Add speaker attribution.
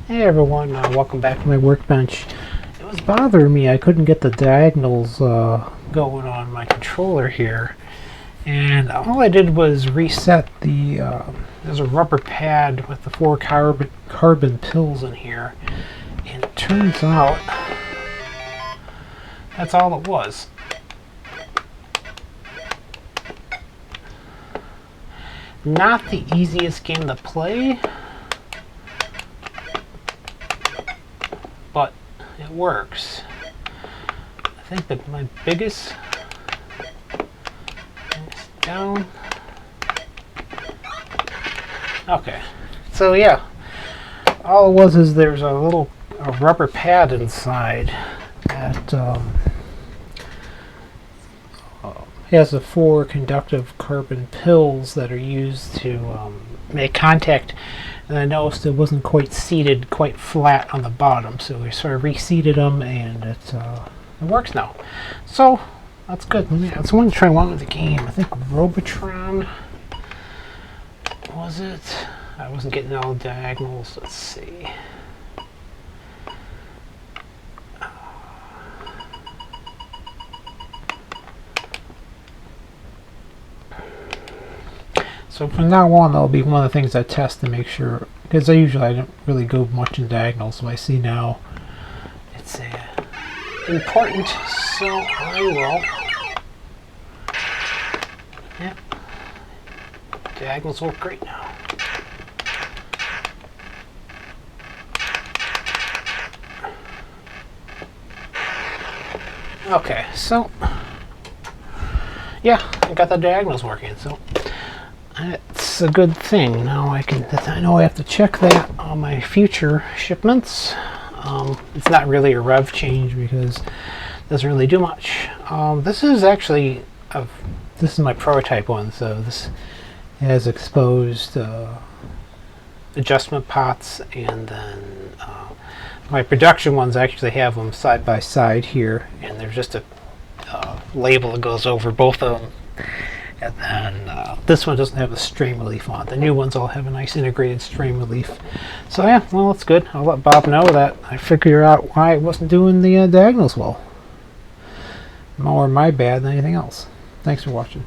Speaker 1: Hey everyone, welcome back to my workbench. It was bothering me, I couldn't get the diagonals going on my controller here. And all I did was reset the, there's a rubber pad with the 4 carbon pills in here. And it turns out, that's all it was. Not the easiest game to play, but it works. I think that my biggest down. Okay, so yeah, all it was is there's a little rubber pad inside that has the 4 conductive carbon pills that are used to make contact. And I noticed it wasn't quite seated quite flat on the bottom, so we sort of reseated them, and it works now. So that's good. I just wanted to try one with the game. I think Robotron was it? I wasn't getting all the diagonals. Let's see. So from now on, that'll be one of the things I test to make sure, because I don't really go much in diagonals, so I see now it's important, so I will. Yep. Diagonals work great now. Okay, so yeah, I got the diagonals working, so that's a good thing. Now I know I have to check that on my future shipments. It's not really a rev change because it doesn't really do much. This is actually this is my prototype one, so this has exposed adjustment pots, and then my production ones actually have them side by side here, and there's just a label that goes over both of them. And then this one doesn't have a stream relief on. The new ones all have a nice integrated stream relief. So yeah, well, that's good. I'll let Bob know that I figure out why it wasn't doing the diagonals well. More my bad than anything else. Thanks for watching.